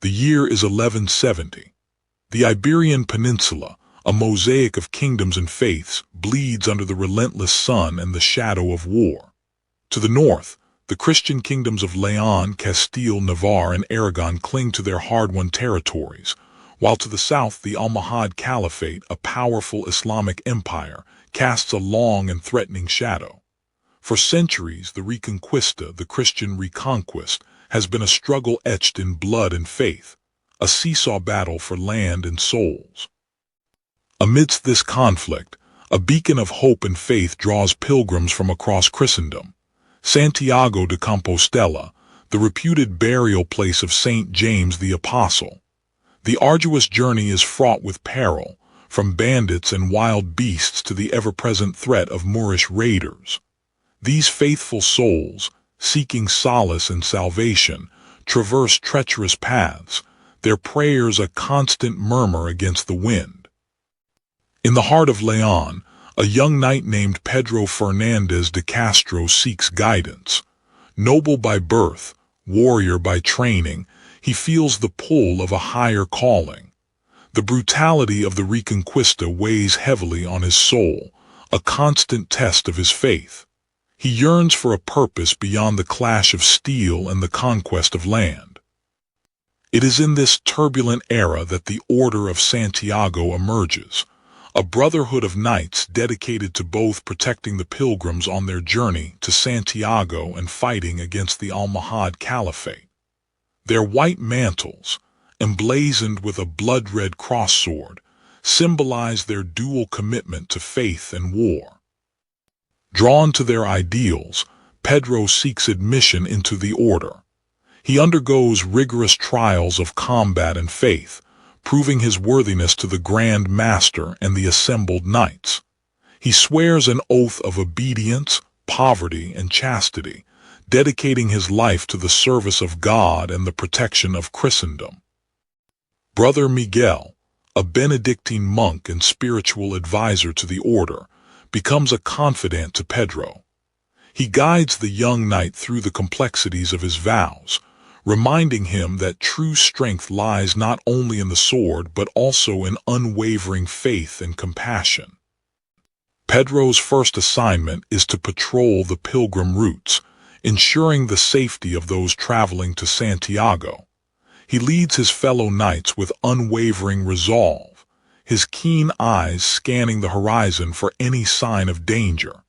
The year is 1170. The Iberian Peninsula, a mosaic of kingdoms and faiths, bleeds under the relentless sun and the shadow of war. To the north, the Christian kingdoms of Leon, Castile, Navarre, and Aragon cling to their hard-won territories, while to the south the Almohad Caliphate, a powerful Islamic empire, casts a long and threatening shadow. For centuries, the Reconquista, the Christian reconquest, has been a struggle etched in blood and faith, a seesaw battle for land and souls. Amidst this conflict, a beacon of hope and faith draws pilgrims from across Christendom. Santiago de Compostela, the reputed burial place of Saint James the Apostle. The arduous journey is fraught with peril, from bandits and wild beasts to the ever-present threat of Moorish raiders. These faithful souls, seeking solace and salvation, traverse treacherous paths, their prayers a constant murmur against the wind. In the heart of Leon, a young knight named Pedro Fernandez de Castro seeks guidance. Noble by birth, warrior by training, he feels the pull of a higher calling. The brutality of the Reconquista weighs heavily on his soul, a constant test of his faith. He yearns for a purpose beyond the clash of steel and the conquest of land. It is in this turbulent era that the Order of Santiago emerges, a brotherhood of knights dedicated to both protecting the pilgrims on their journey to Santiago and fighting against the Almohad Caliphate. Their white mantles, emblazoned with a blood-red cross-sword, symbolize their dual commitment to faith and war. Drawn to their ideals, Pedro seeks admission into the order. He undergoes rigorous trials of combat and faith, proving his worthiness to the Grand Master and the assembled knights. He swears an oath of obedience, poverty, and chastity, dedicating his life to the service of God and the protection of Christendom. Brother Miguel, a Benedictine monk and spiritual advisor to the order, becomes a confidant to Pedro. He guides the young knight through the complexities of his vows, reminding him that true strength lies not only in the sword but also in unwavering faith and compassion. Pedro's first assignment is to patrol the pilgrim routes, ensuring the safety of those traveling to Santiago. He leads his fellow knights with unwavering resolve, his keen eyes scanning the horizon for any sign of danger.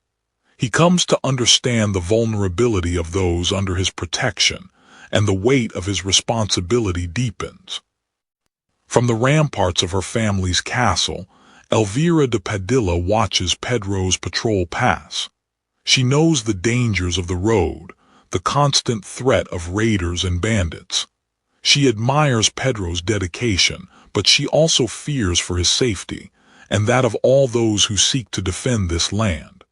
He comes to understand the vulnerability of those under his protection, and the weight of his responsibility deepens. From the ramparts of her family's castle, Elvira de Padilla watches Pedro's patrol pass. She knows the dangers of the road, the constant threat of raiders and bandits. She admires Pedro's dedication, but she also fears for his safety, and that of all those who seek to defend this land.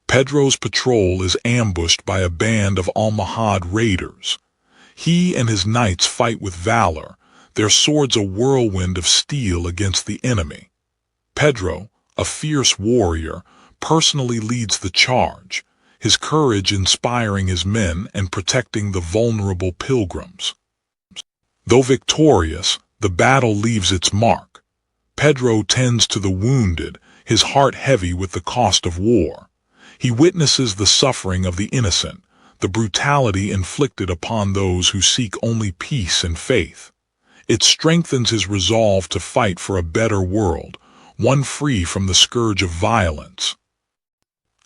Pedro's patrol is ambushed by a band of Almohad raiders. He and his knights fight with valor, their swords a whirlwind of steel against the enemy. Pedro, a fierce warrior, personally leads the charge, his courage inspiring his men and protecting the vulnerable pilgrims. Though victorious, the battle leaves its mark. Pedro tends to the wounded, his heart heavy with the cost of war. He witnesses the suffering of the innocent, the brutality inflicted upon those who seek only peace and faith. It strengthens his resolve to fight for a better world, one free from the scourge of violence.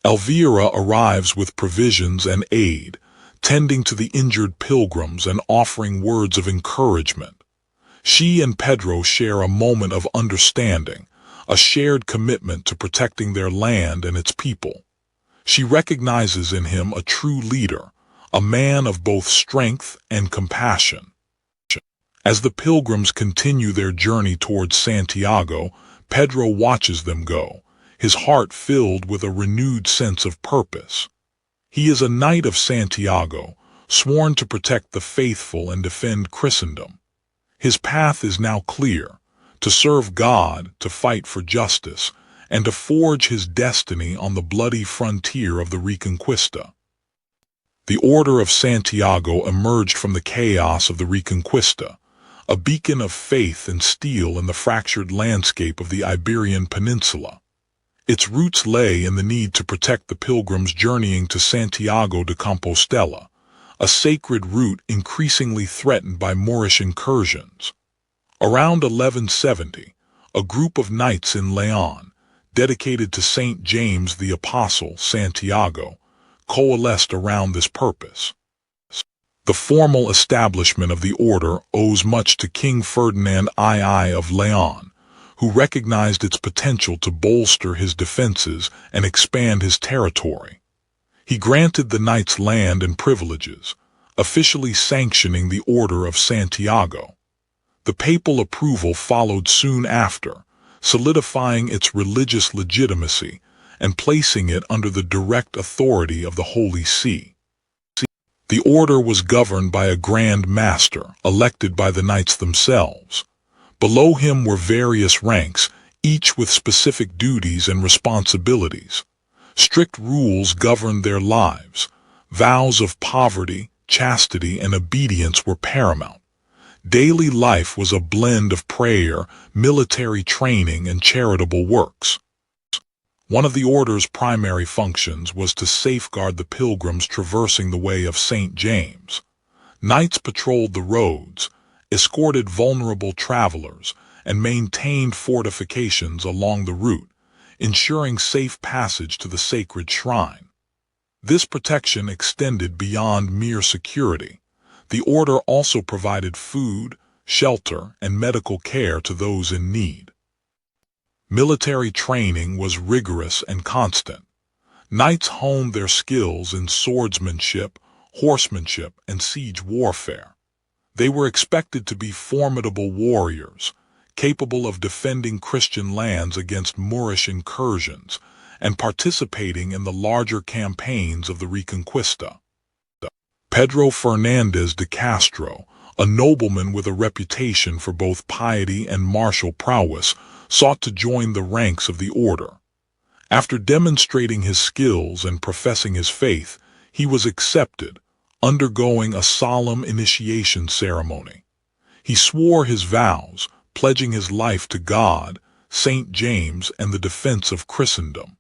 Elvira arrives with provisions and aid, tending to the injured pilgrims and offering words of encouragement. She and Pedro share a moment of understanding, a shared commitment to protecting their land and its people. She recognizes in him a true leader, a man of both strength and compassion. As the pilgrims continue their journey towards Santiago, Pedro watches them go, his heart filled with a renewed sense of purpose. He is a knight of Santiago, sworn to protect the faithful and defend Christendom. His path is now clear, to serve God, to fight for justice, and to forge his destiny on the bloody frontier of the Reconquista. The Order of Santiago emerged from the chaos of the Reconquista, a beacon of faith and steel in the fractured landscape of the Iberian Peninsula. Its roots lay in the need to protect the pilgrims journeying to Santiago de Compostela, a sacred route increasingly threatened by Moorish incursions. Around 1170, a group of knights in Leon, dedicated to Saint James the Apostle, Santiago, coalesced around this purpose. The formal establishment of the order owes much to King Ferdinand II of Leon, who recognized its potential to bolster his defenses and expand his territory. He granted the knights land and privileges, officially sanctioning the Order of Santiago. The papal approval followed soon after, solidifying its religious legitimacy and placing it under the direct authority of the Holy See. The order was governed by a Grand Master, elected by the knights themselves. Below him were various ranks, each with specific duties and responsibilities. Strict rules governed their lives. Vows of poverty, chastity, and obedience were paramount. Daily life was a blend of prayer, military training, and charitable works. One of the order's primary functions was to safeguard the pilgrims traversing the way of St. James. Knights patrolled the roads, escorted vulnerable travelers, and maintained fortifications along the route, ensuring safe passage to the sacred shrine. This protection extended beyond mere security. The order also provided food, shelter, and medical care to those in need. Military training was rigorous and constant. Knights honed their skills in swordsmanship, horsemanship, and siege warfare. They were expected to be formidable warriors, capable of defending Christian lands against Moorish incursions and participating in the larger campaigns of the Reconquista. Pedro Fernández de Castro, a nobleman with a reputation for both piety and martial prowess, sought to join the ranks of the order. After demonstrating his skills and professing his faith, he was accepted, undergoing a solemn initiation ceremony. He swore his vows, pledging his life to God, St. James, and the defense of Christendom.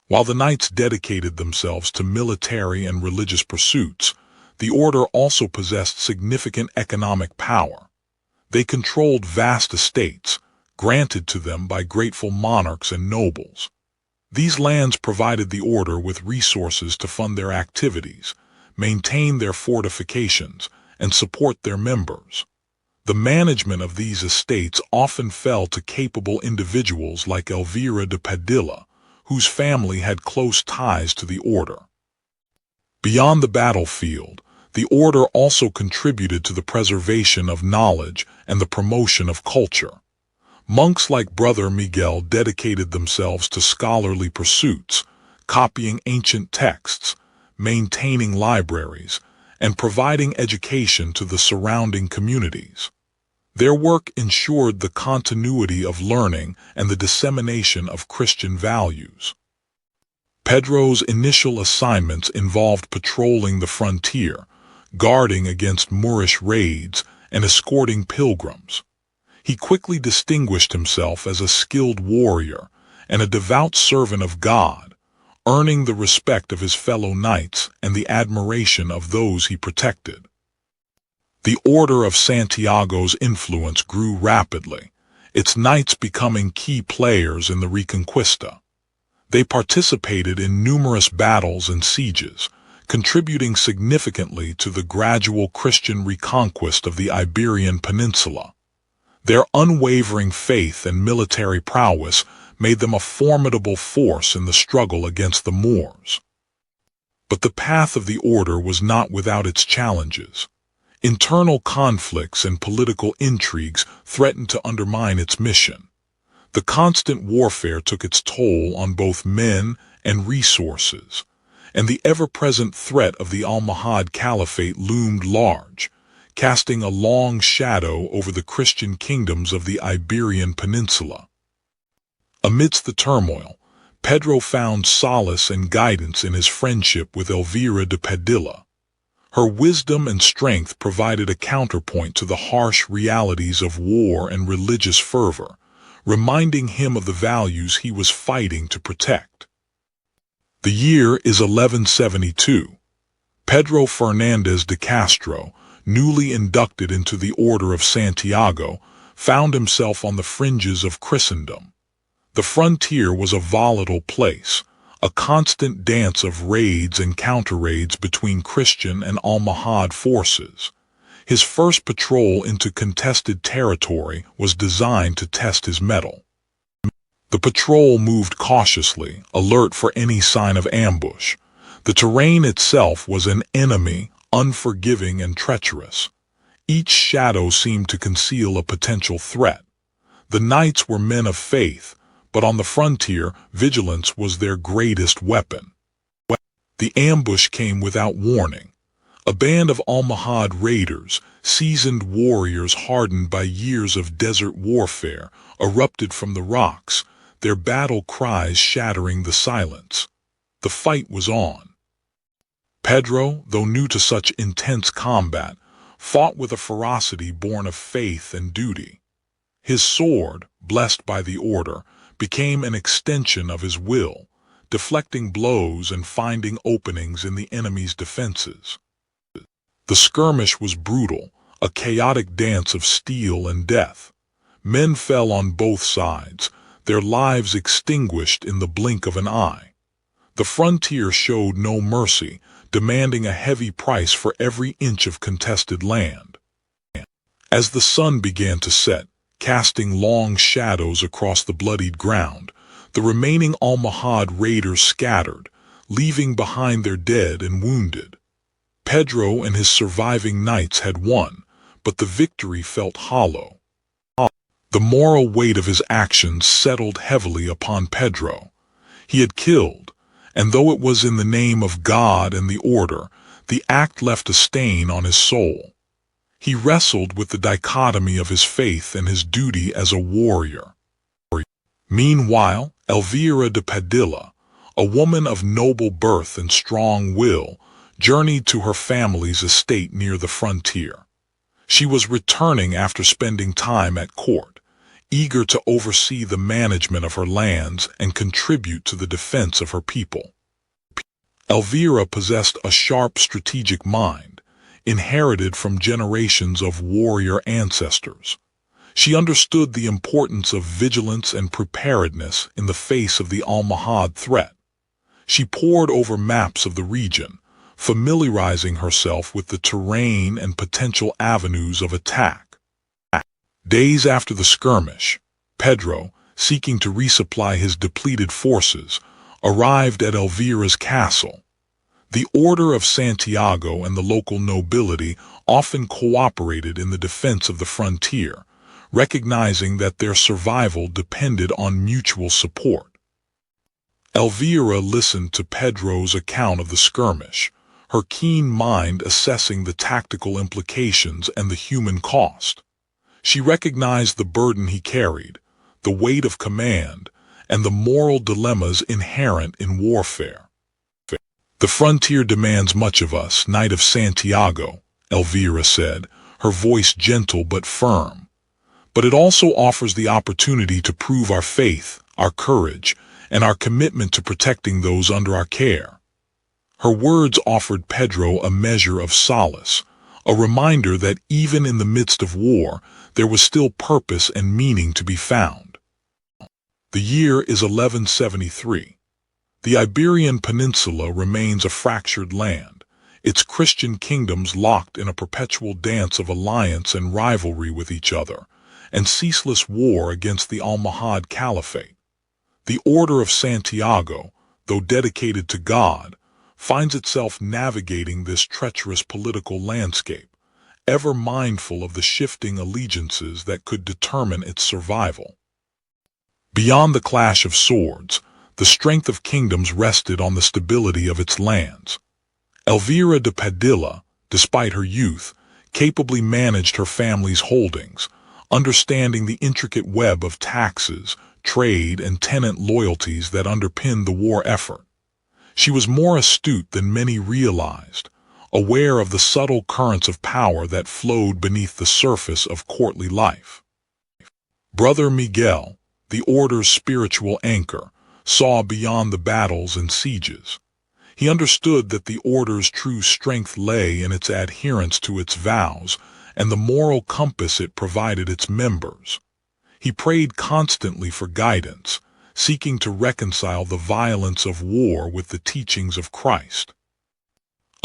While the knights dedicated themselves to military and religious pursuits, the order also possessed significant economic power. They controlled vast estates, granted to them by grateful monarchs and nobles. These lands provided the order with resources to fund their activities, maintain their fortifications, and support their members. The management of these estates often fell to capable individuals like Elvira de Padilla, whose family had close ties to the order. Beyond the battlefield, the order also contributed to the preservation of knowledge and the promotion of culture. Monks like Brother Miguel dedicated themselves to scholarly pursuits, copying ancient texts, maintaining libraries, and providing education to the surrounding communities. Their work ensured the continuity of learning and the dissemination of Christian values. Pedro's initial assignments involved patrolling the frontier, guarding against Moorish raids, and escorting pilgrims. He quickly distinguished himself as a skilled warrior and a devout servant of God, earning the respect of his fellow knights and the admiration of those he protected. The Order of Santiago's influence grew rapidly, its knights becoming key players in the Reconquista. They participated in numerous battles and sieges, contributing significantly to the gradual Christian reconquest of the Iberian Peninsula. Their unwavering faith and military prowess made them a formidable force in the struggle against the Moors. But the path of the order was not without its challenges. Internal conflicts and political intrigues threatened to undermine its mission. The constant warfare took its toll on both men and resources, and the ever-present threat of the Almohad Caliphate loomed large, casting a long shadow over the Christian kingdoms of the Iberian Peninsula. Amidst the turmoil, Pedro found solace and guidance in his friendship with Elvira de Padilla. Her wisdom and strength provided a counterpoint to the harsh realities of war and religious fervor, reminding him of the values he was fighting to protect. The year is 1172. Pedro Fernandez de Castro, newly inducted into the Order of Santiago, found himself on the fringes of Christendom. The frontier was a volatile place, a constant dance of raids and counter-raids between Christian and Almohad forces. His first patrol into contested territory was designed to test his mettle. The patrol moved cautiously, alert for any sign of ambush. The terrain itself was an enemy, unforgiving and treacherous. Each shadow seemed to conceal a potential threat. The knights were men of faith, but on the frontier, vigilance was their greatest weapon. The ambush came without warning. A band of Almohad raiders, seasoned warriors hardened by years of desert warfare, erupted from the rocks, their battle cries shattering the silence. The fight was on. Pedro, though new to such intense combat, fought with a ferocity born of faith and duty. His sword, blessed by the order, became an extension of his will, deflecting blows and finding openings in the enemy's defenses. The skirmish was brutal, a chaotic dance of steel and death. Men fell on both sides, their lives extinguished in the blink of an eye. The frontier showed no mercy, demanding a heavy price for every inch of contested land. As the sun began to set, casting long shadows across the bloodied ground, the remaining Almohad raiders scattered, leaving behind their dead and wounded. Pedro and his surviving knights had won, but the victory felt hollow. The moral weight of his actions settled heavily upon Pedro. He had killed, and though it was in the name of God and the order, the act left a stain on his soul. He wrestled with the dichotomy of his faith and his duty as a warrior. Meanwhile, Elvira de Padilla, a woman of noble birth and strong will, journeyed to her family's estate near the frontier. She was returning after spending time at court, eager to oversee the management of her lands and contribute to the defense of her people. Elvira possessed a sharp strategic mind, inherited from generations of warrior ancestors. She understood the importance of vigilance and preparedness in the face of the Almohad threat. She pored over maps of the region, familiarizing herself with the terrain and potential avenues of attack. Days after the skirmish, Pedro, seeking to resupply his depleted forces, arrived at Elvira's castle. The Order of Santiago and the local nobility often cooperated in the defense of the frontier, recognizing that their survival depended on mutual support. Elvira listened to Pedro's account of the skirmish, her keen mind assessing the tactical implications and the human cost. She recognized the burden he carried, the weight of command, and the moral dilemmas inherent in warfare. "The frontier demands much of us, Knight of Santiago," Elvira said, her voice gentle but firm. "But it also offers the opportunity to prove our faith, our courage, and our commitment to protecting those under our care." Her words offered Pedro a measure of solace, a reminder that even in the midst of war, there was still purpose and meaning to be found. The year is 1173. The Iberian Peninsula remains a fractured land, its Christian kingdoms locked in a perpetual dance of alliance and rivalry with each other, and ceaseless war against the Almohad Caliphate. The Order of Santiago, though dedicated to God, finds itself navigating this treacherous political landscape, ever mindful of the shifting allegiances that could determine its survival. Beyond the clash of swords, the strength of kingdoms rested on the stability of its lands. Elvira de Padilla, despite her youth, capably managed her family's holdings, understanding the intricate web of taxes, trade, and tenant loyalties that underpinned the war effort. She was more astute than many realized, aware of the subtle currents of power that flowed beneath the surface of courtly life. Brother Miguel, the order's spiritual anchor, saw beyond the battles and sieges. He understood that the order's true strength lay in its adherence to its vows and the moral compass it provided its members. He prayed constantly for guidance, seeking to reconcile the violence of war with the teachings of Christ.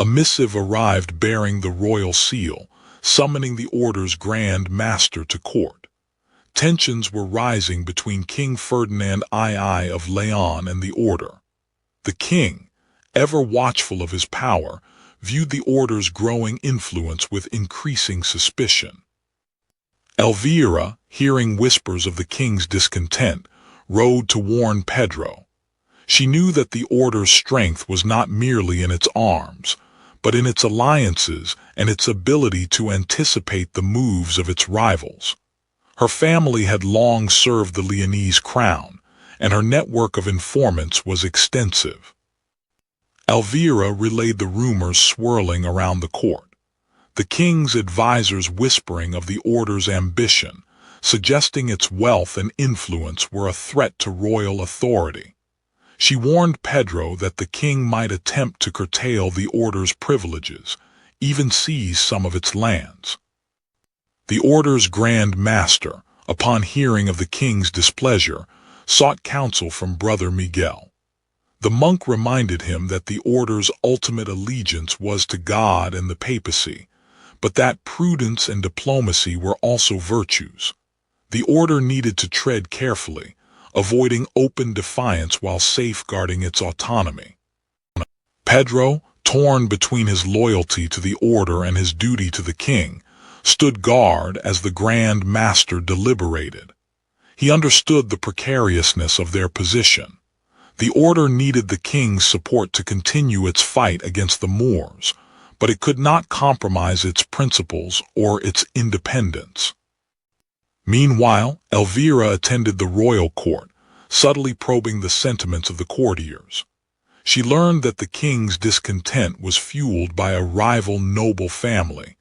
A missive arrived bearing the royal seal, summoning the order's Grand Master to court. Tensions were rising between King Ferdinand II of Leon and the order. The king, ever watchful of his power, viewed the order's growing influence with increasing suspicion. Elvira, hearing whispers of the king's discontent, rode to warn Pedro. She knew that the order's strength was not merely in its arms, but in its alliances and its ability to anticipate the moves of its rivals. Her family had long served the Leonese crown, and her network of informants was extensive. Elvira relayed the rumors swirling around the court. The king's advisors whispering of the order's ambition, suggesting its wealth and influence were a threat to royal authority. She warned Pedro that the king might attempt to curtail the order's privileges, even seize some of its lands. The order's Grand Master, upon hearing of the king's displeasure, sought counsel from Brother Miguel. The monk reminded him that the order's ultimate allegiance was to God and the papacy, but that prudence and diplomacy were also virtues. The order needed to tread carefully, avoiding open defiance while safeguarding its autonomy. Pedro, torn between his loyalty to the order and his duty to the king, stood guard as the Grand Master deliberated. He understood the precariousness of their position. The order needed the king's support to continue its fight against the Moors, but it could not compromise its principles or its independence. Meanwhile, Elvira attended the royal court, subtly probing the sentiments of the courtiers. She learned that the king's discontent was fueled by a rival noble family,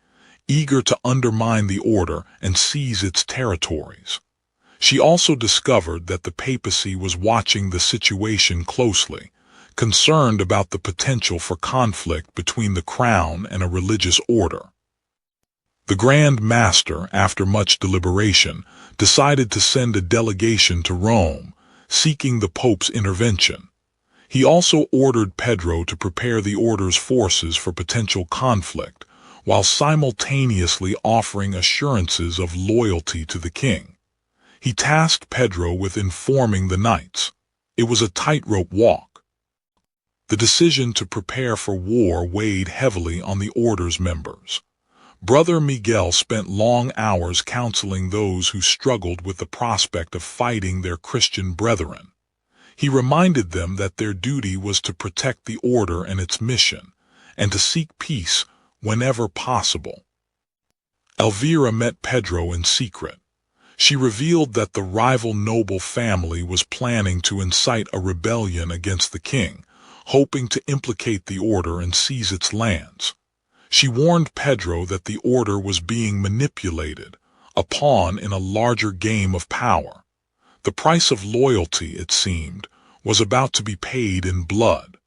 eager to undermine the order and seize its territories. She also discovered that the papacy was watching the situation closely, concerned about the potential for conflict between the crown and a religious order. The Grand Master, after much deliberation, decided to send a delegation to Rome, seeking the Pope's intervention. He also ordered Pedro to prepare the order's forces for potential conflict, while simultaneously offering assurances of loyalty to the king. He tasked Pedro with informing the knights. It was a tightrope walk. The decision to prepare for war weighed heavily on the order's members. Brother Miguel spent long hours counseling those who struggled with the prospect of fighting their Christian brethren. He reminded them that their duty was to protect the order and its mission, and to seek peace whenever possible. Elvira met Pedro in secret. She revealed that the rival noble family was planning to incite a rebellion against the king, hoping to implicate the order and seize its lands. She warned Pedro that the order was being manipulated, a pawn in a larger game of power. The price of loyalty, it seemed, was about to be paid in blood.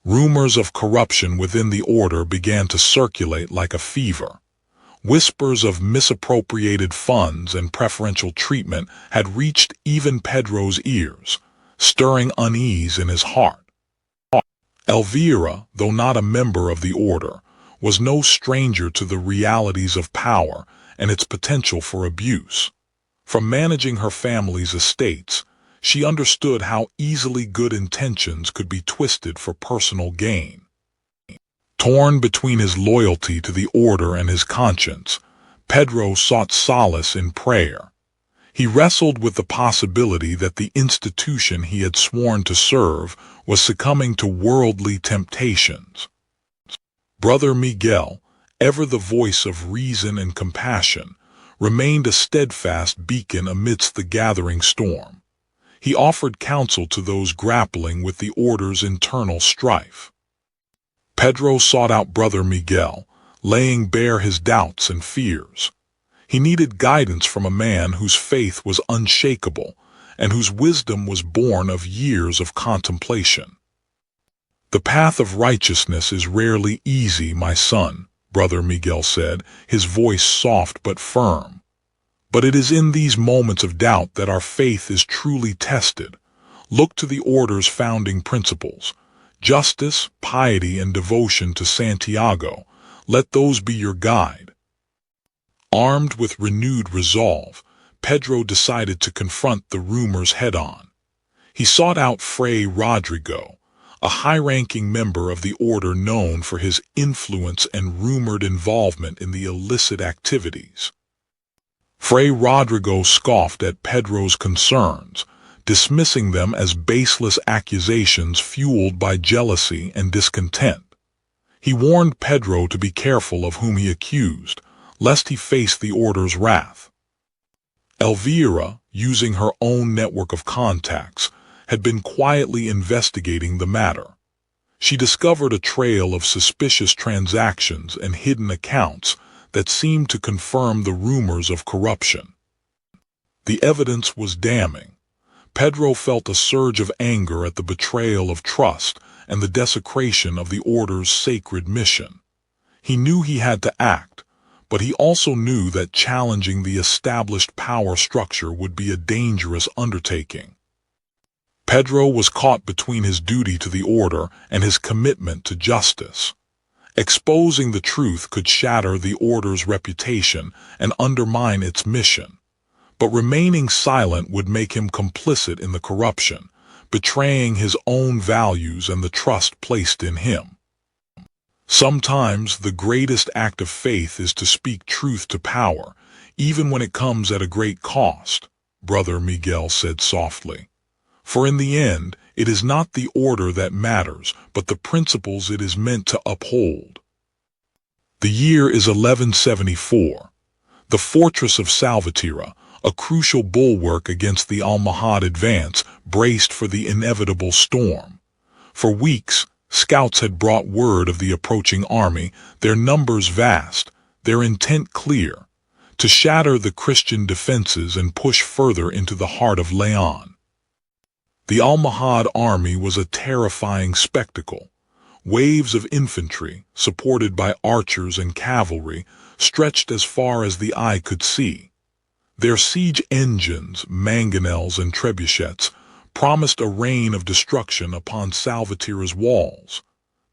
Rumors of corruption within the order began to circulate like a fever. Whispers of misappropriated funds and preferential treatment had reached even Pedro's ears, stirring unease in his heart. Elvira, though not a member of the order, was no stranger to the realities of power and its potential for abuse. From managing her family's estates, she understood how easily good intentions could be twisted for personal gain. Torn between his loyalty to the order and his conscience, Pedro sought solace in prayer. He wrestled with the possibility that the institution he had sworn to serve was succumbing to worldly temptations. Brother Miguel, ever the voice of reason and compassion, remained a steadfast beacon amidst the gathering storm. He offered counsel to those grappling with the order's internal strife. Pedro sought out Brother Miguel, laying bare his doubts and fears. He needed guidance from a man whose faith was unshakable and whose wisdom was born of years of contemplation. "The path of righteousness is rarely easy, my son," Brother Miguel said, his voice soft but firm. "But it is in these moments of doubt that our faith is truly tested. Look to the order's founding principles: justice, piety, and devotion to Santiago. Let those be your guide." Armed with renewed resolve, Pedro decided to confront the rumors head-on. He sought out Fray Rodrigo, a high-ranking member of the order known for his influence and rumored involvement in the illicit activities. Fray Rodrigo scoffed at Pedro's concerns, dismissing them as baseless accusations fueled by jealousy and discontent. He warned Pedro to be careful of whom he accused, lest he face the order's wrath. Elvira, using her own network of contacts, had been quietly investigating the matter. She discovered a trail of suspicious transactions and hidden accounts that seemed to confirm the rumors of corruption. The evidence was damning. Pedro felt a surge of anger at the betrayal of trust and the desecration of the order's sacred mission. He knew he had to act, but he also knew that challenging the established power structure would be a dangerous undertaking. Pedro was caught between his duty to the order and his commitment to justice. Exposing the truth could shatter the order's reputation and undermine its mission, but remaining silent would make him complicit in the corruption, betraying his own values and the trust placed in him. Sometimes the greatest act of faith is to speak truth to power, even when it comes at a great cost, Brother Miguel said softly. For in the end, it is not the order that matters, but the principles it is meant to uphold. The year is 1174. The fortress of Salvatierra, a crucial bulwark against the Almohad advance, braced for the inevitable storm. For weeks, scouts had brought word of the approaching army, their numbers vast, their intent clear: to shatter the Christian defenses and push further into the heart of Leon. The Almohad army was a terrifying spectacle. Waves of infantry, supported by archers and cavalry, stretched as far as the eye could see. Their siege engines, mangonels and trebuchets, promised a rain of destruction upon Salvatierra's walls.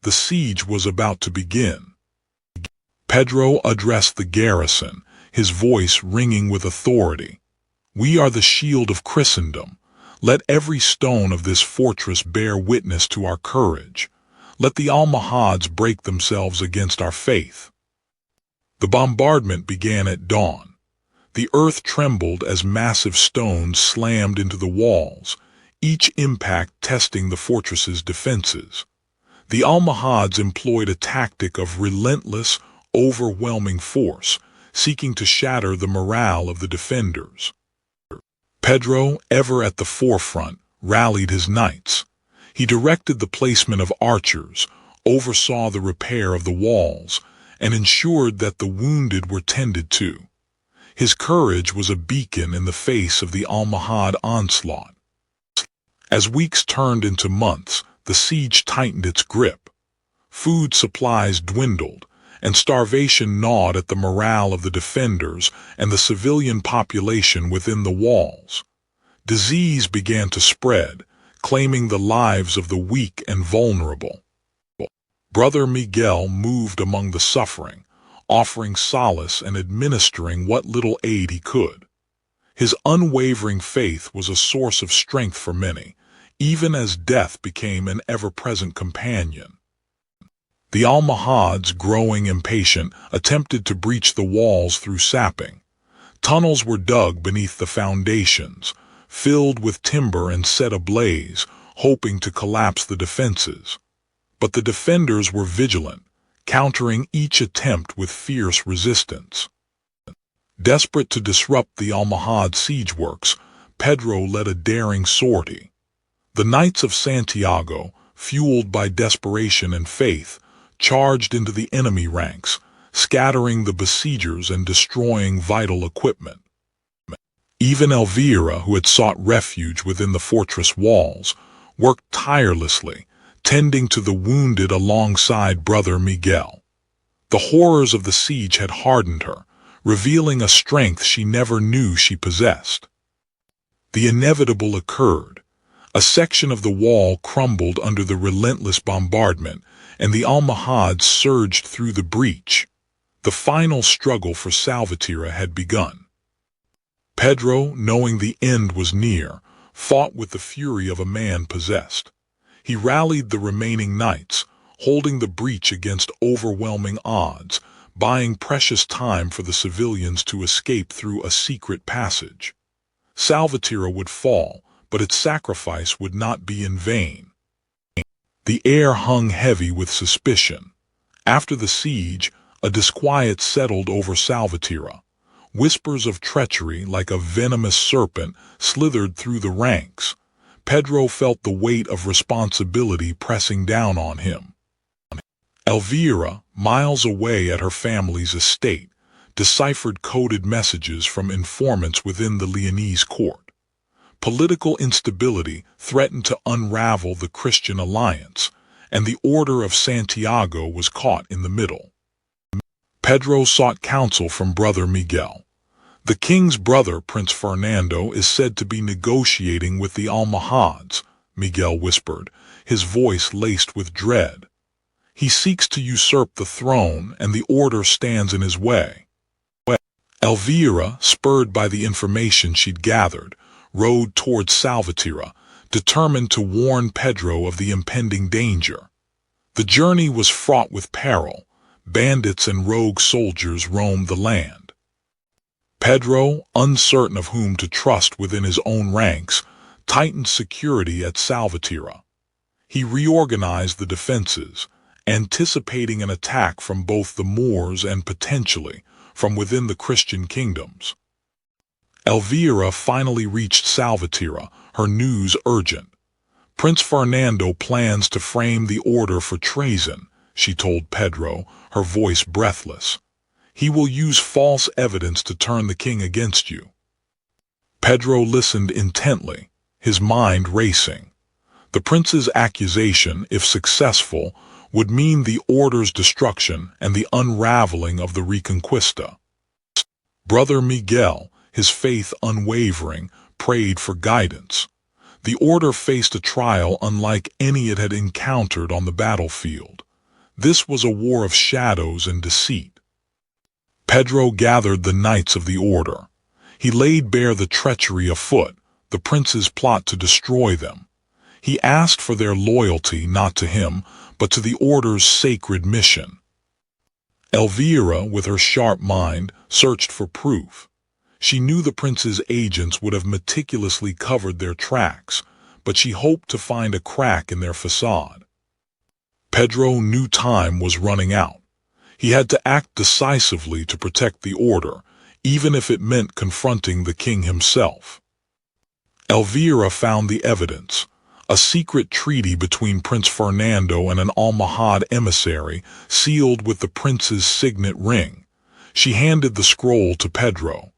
The siege was about to begin. Pedro addressed the garrison, his voice ringing with authority. "We are the shield of Christendom. Let every stone of this fortress bear witness to our courage. Let the Almohads break themselves against our faith." The bombardment began at dawn. The earth trembled as massive stones slammed into the walls, each impact testing the fortress's defenses. The Almohads employed a tactic of relentless, overwhelming force, seeking to shatter the morale of the defenders. Pedro, ever at the forefront, rallied his knights. He directed the placement of archers, oversaw the repair of the walls, and ensured that the wounded were tended to. His courage was a beacon in the face of the Almohad onslaught. As weeks turned into months, the siege tightened its grip. Food supplies dwindled, and starvation gnawed at the morale of the defenders and the civilian population within the walls. Disease began to spread, claiming the lives of the weak and vulnerable. Brother Miguel moved among the suffering, offering solace and administering what little aid he could. His unwavering faith was a source of strength for many, even as death became an ever-present companion. The Almohads, growing impatient, attempted to breach the walls through sapping. Tunnels were dug beneath the foundations, filled with timber and set ablaze, hoping to collapse the defenses. But the defenders were vigilant, countering each attempt with fierce resistance. Desperate to disrupt the Almohad siege works, Pedro led a daring sortie. The Knights of Santiago, fueled by desperation and faith, charged into the enemy ranks, scattering the besiegers and destroying vital equipment. Even Elvira, who had sought refuge within the fortress walls, worked tirelessly, tending to the wounded alongside brother Miguel. The horrors of the siege had hardened her, revealing a strength she never knew she possessed. The inevitable occurred. A section of the wall crumbled under the relentless bombardment, and the Almohads surged through the breach. The final struggle for Salvatierra had begun. Pedro, knowing the end was near, fought with the fury of a man possessed. He rallied the remaining knights, holding the breach against overwhelming odds, buying precious time for the civilians to escape through a secret passage. Salvatierra would fall, but its sacrifice would not be in vain. The air hung heavy with suspicion. After the siege, a disquiet settled over Salvatierra. Whispers of treachery, like a venomous serpent, slithered through the ranks. Pedro felt the weight of responsibility pressing down on him. Elvira, miles away at her family's estate, deciphered coded messages from informants within the Leonese court. Political instability threatened to unravel the Christian alliance, and the Order of Santiago was caught in the middle. Pedro sought counsel from brother Miguel. The king's brother, Prince Fernando, is said to be negotiating with the Almohads, Miguel whispered, his voice laced with dread. He seeks to usurp the throne, and the order stands in his way. Elvira, spurred by the information she'd gathered, rode towards Salvatierra, determined to warn Pedro of the impending danger. The journey was fraught with peril. Bandits and rogue soldiers roamed the land. Pedro, uncertain of whom to trust within his own ranks, tightened security at Salvatierra. He reorganized the defenses, anticipating an attack from both the Moors and potentially from within the Christian kingdoms. Elvira finally reached Salvatierra, her news urgent. Prince Fernando plans to frame the order for treason, she told Pedro, her voice breathless. He will use false evidence to turn the king against you. Pedro listened intently, his mind racing. The prince's accusation, if successful, would mean the order's destruction and the unraveling of the Reconquista. Brother Miguel, his faith unwavering, prayed for guidance. The order faced a trial unlike any it had encountered on the battlefield. This was a war of shadows and deceit. Pedro gathered the knights of the order. He laid bare the treachery afoot, the prince's plot to destroy them. He asked for their loyalty not to him, but to the order's sacred mission. Elvira, with her sharp mind, searched for proof. She knew the prince's agents would have meticulously covered their tracks, but she hoped to find a crack in their facade. Pedro knew time was running out. He had to act decisively to protect the order, even if it meant confronting the king himself. Elvira found the evidence, a secret treaty between Prince Fernando and an Almohad emissary sealed with the prince's signet ring. She handed the scroll to Pedro.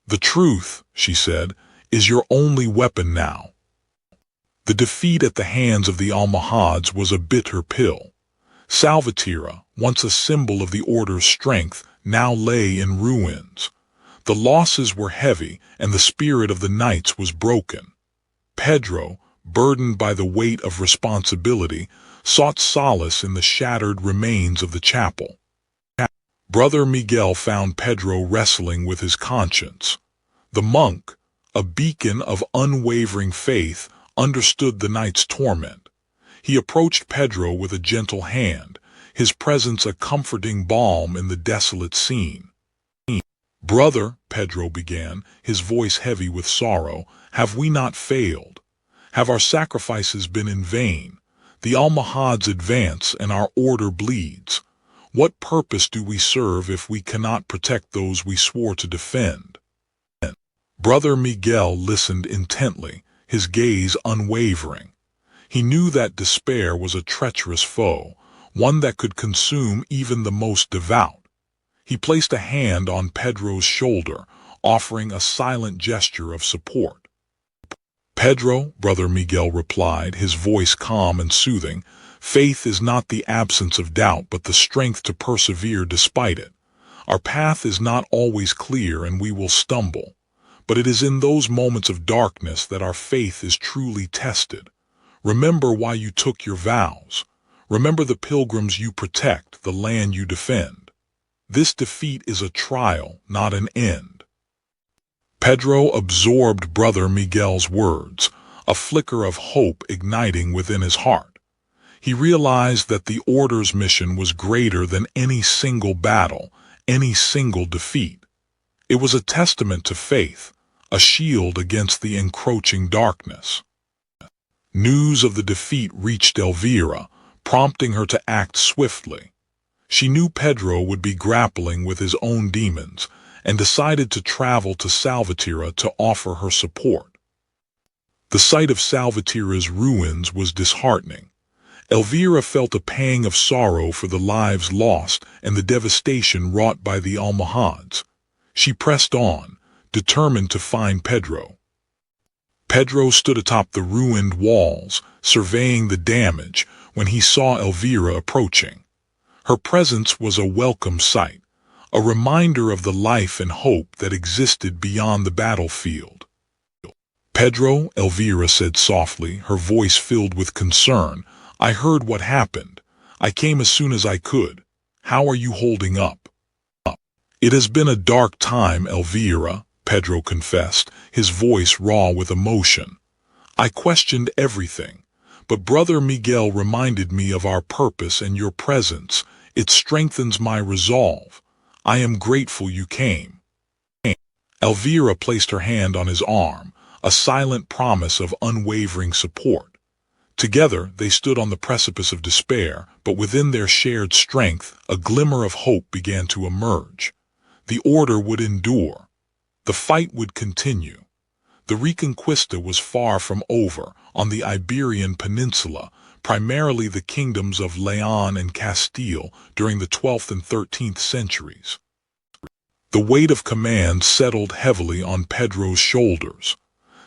"The truth," she said, "is your only weapon now." The defeat at the hands of the Almohads was a bitter pill. Salvatierra, once a symbol of the order's strength, now lay in ruins. The losses were heavy, and the spirit of the knights was broken. Pedro, burdened by the weight of responsibility, sought solace in the shattered remains of the chapel. Brother Miguel found Pedro wrestling with his conscience. The monk, a beacon of unwavering faith, understood the knight's torment. He approached Pedro with a gentle hand, his presence a comforting balm in the desolate scene. "Brother," Pedro began, his voice heavy with sorrow, "have we not failed? Have our sacrifices been in vain? The Almohads advance and our order bleeds. What purpose do we serve if we cannot protect those we swore to defend?" Brother Miguel listened intently, his gaze unwavering. He knew that despair was a treacherous foe, one that could consume even the most devout. He placed a hand on Pedro's shoulder, offering a silent gesture of support. "Pedro," Brother Miguel replied, his voice calm and soothing, "faith is not the absence of doubt but the strength to persevere despite it. Our path is not always clear and we will stumble, but it is in those moments of darkness that our faith is truly tested. Remember why you took your vows. Remember the pilgrims you protect, the land you defend. This defeat is a trial, not an end." Pedro absorbed Brother Miguel's words, a flicker of hope igniting within his heart. He realized that the Order's mission was greater than any single battle, any single defeat. It was a testament to faith, a shield against the encroaching darkness. News of the defeat reached Elvira, prompting her to act swiftly. She knew Pedro would be grappling with his own demons, and decided to travel to Salvatierra to offer her support. The sight of Salvatierra's ruins was disheartening. Elvira felt a pang of sorrow for the lives lost and the devastation wrought by the Almohads. She pressed on, determined to find Pedro. Pedro stood atop the ruined walls, surveying the damage, when he saw Elvira approaching. Her presence was a welcome sight, a reminder of the life and hope that existed beyond the battlefield. "Pedro," Elvira said softly, her voice filled with concern, "I heard what happened. I came as soon as I could. How are you holding up?" "It has been a dark time, Elvira," Pedro confessed, his voice raw with emotion. "I questioned everything, but Brother Miguel reminded me of our purpose and your presence. It strengthens my resolve. I am grateful you came." Elvira placed her hand on his arm, a silent promise of unwavering support. Together they stood on the precipice of despair, but within their shared strength, a glimmer of hope began to emerge. The Order would endure. The fight would continue. The Reconquista was far from over. On the Iberian Peninsula, primarily the kingdoms of Leon and Castile during the 12th and 13th centuries. The weight of command settled heavily on Pedro's shoulders.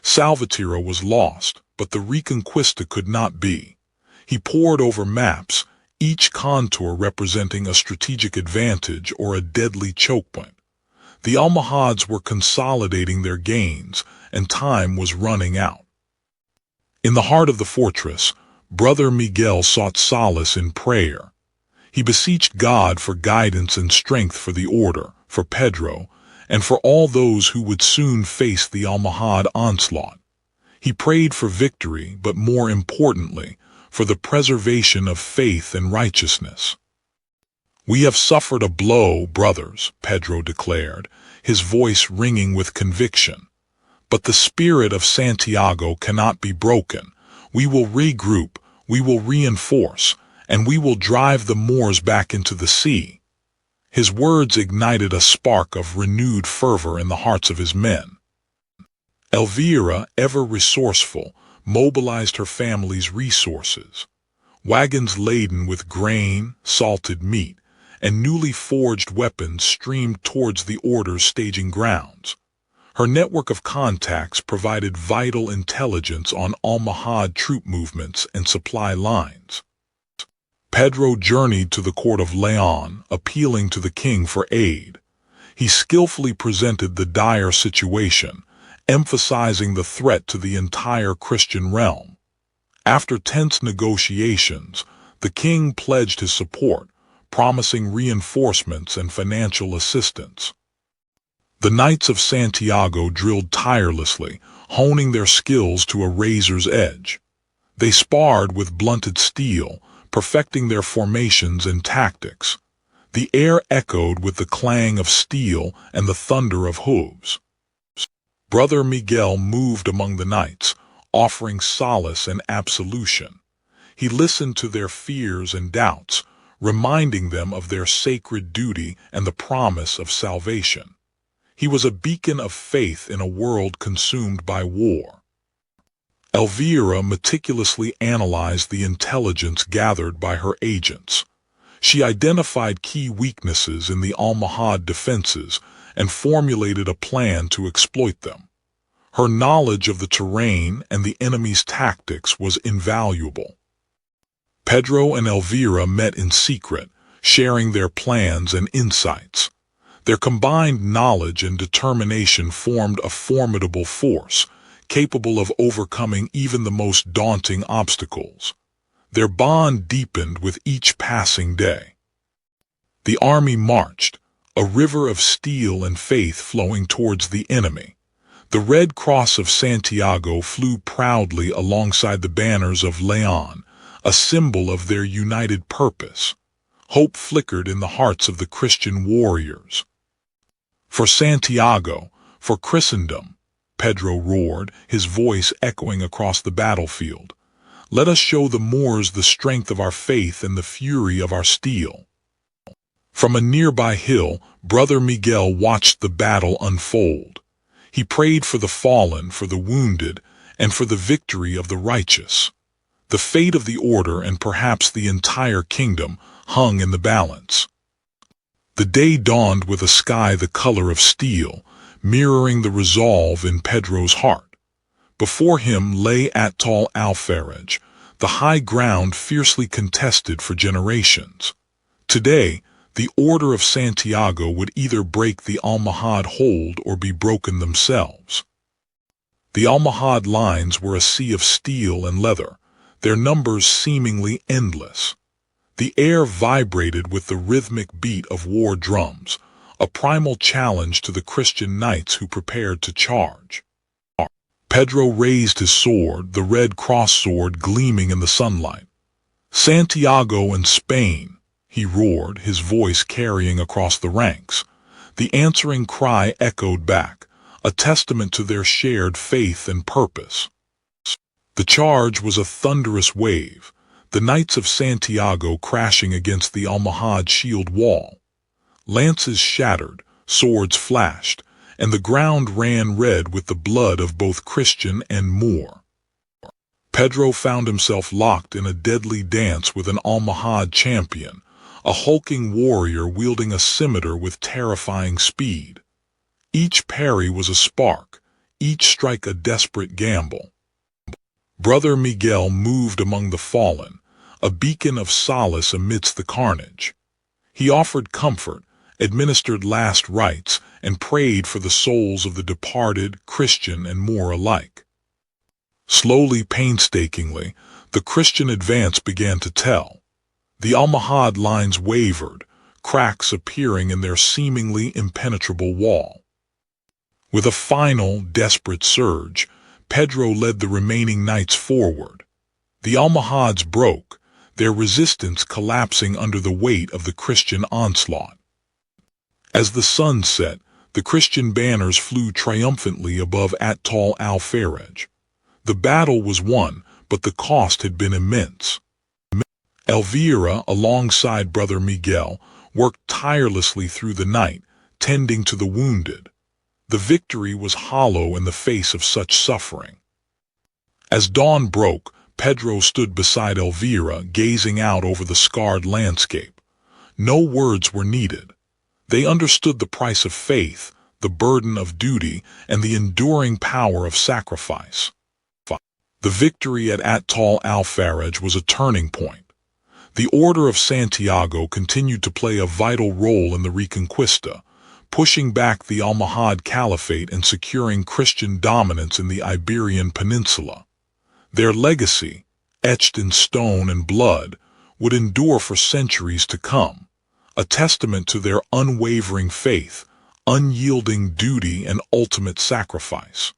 Salvatierra was lost, but the Reconquista could not be. He pored over maps, each contour representing a strategic advantage or a deadly chokepoint. The Almohads were consolidating their gains, and time was running out. In the heart of the fortress, Brother Miguel sought solace in prayer. He beseeched God for guidance and strength for the Order, for Pedro, and for all those who would soon face the Almohad onslaught. He prayed for victory, but more importantly, for the preservation of faith and righteousness. "We have suffered a blow, brothers," Pedro declared, his voice ringing with conviction. "But the spirit of Santiago cannot be broken. We will regroup, we will reinforce, and we will drive the Moors back into the sea." His words ignited a spark of renewed fervor in the hearts of his men. Elvira, ever resourceful, mobilized her family's resources. Wagons laden with grain, salted meat, and newly forged weapons streamed towards the Order's staging grounds. Her network of contacts provided vital intelligence on Almohad troop movements and supply lines. Pedro journeyed to the court of Leon, appealing to the king for aid. He skillfully presented the dire situation, emphasizing the threat to the entire Christian realm. After tense negotiations, the king pledged his support, promising reinforcements and financial assistance. The Knights of Santiago drilled tirelessly, honing their skills to a razor's edge. They sparred with blunted steel, perfecting their formations and tactics. The air echoed with the clang of steel and the thunder of hooves. Brother Miguel moved among the knights, offering solace and absolution. He listened to their fears and doubts, reminding them of their sacred duty and the promise of salvation. He was a beacon of faith in a world consumed by war. Elvira meticulously analyzed the intelligence gathered by her agents. She identified key weaknesses in the Almohad defenses and formulated a plan to exploit them. Her knowledge of the terrain and the enemy's tactics was invaluable. Pedro and Elvira met in secret, sharing their plans and insights. Their combined knowledge and determination formed a formidable force, capable of overcoming even the most daunting obstacles. Their bond deepened with each passing day. The army marched, a river of steel and faith flowing towards the enemy. The Red Cross of Santiago flew proudly alongside the banners of Leon, a symbol of their united purpose. Hope flickered in the hearts of the Christian warriors. "For Santiago, for Christendom," Pedro roared, his voice echoing across the battlefield. "Let us show the Moors the strength of our faith and the fury of our steel." From a nearby hill, Brother Miguel watched the battle unfold. He prayed for the fallen, for the wounded, and for the victory of the righteous. The fate of the order and perhaps the entire kingdom hung in the balance. The day dawned with a sky the color of steel, mirroring the resolve in Pedro's heart. Before him lay Atol Alfaraj, the high ground fiercely contested for generations. Today, the Order of Santiago would either break the Almohad hold or be broken themselves. The Almohad lines were a sea of steel and leather, their numbers seemingly endless. The air vibrated with the rhythmic beat of war drums, a primal challenge to the Christian knights who prepared to charge. Pedro raised his sword, the Red Cross sword gleaming in the sunlight. "Santiago and Spain," he roared, his voice carrying across the ranks. The answering cry echoed back, a testament to their shared faith and purpose. The charge was a thunderous wave, the Knights of Santiago crashing against the Almohad shield wall. Lances shattered, swords flashed, and the ground ran red with the blood of both Christian and Moor. Pedro found himself locked in a deadly dance with an Almohad champion, a hulking warrior wielding a scimitar with terrifying speed. Each parry was a spark, each strike a desperate gamble. Brother Miguel moved among the fallen, a beacon of solace amidst the carnage. He offered comfort, administered last rites, and prayed for the souls of the departed, Christian and Moor alike. Slowly, painstakingly, the Christian advance began to tell. The Almohad lines wavered, cracks appearing in their seemingly impenetrable wall. With a final, desperate surge, Pedro led the remaining knights forward. The Almohads broke, their resistance collapsing under the weight of the Christian onslaught. As the sun set, the Christian banners flew triumphantly above Atol Alfaraj. The battle was won, but the cost had been immense. Elvira, alongside Brother Miguel, worked tirelessly through the night, tending to the wounded. The victory was hollow in the face of such suffering. As dawn broke, Pedro stood beside Elvira, gazing out over the scarred landscape. No words were needed. They understood the price of faith, the burden of duty, and the enduring power of sacrifice. The victory at Atol Alfaraj was a turning point. The Order of Santiago continued to play a vital role in the Reconquista, pushing back the Almohad Caliphate and securing Christian dominance in the Iberian Peninsula. Their legacy, etched in stone and blood, would endure for centuries to come, a testament to their unwavering faith, unyielding duty, and ultimate sacrifice.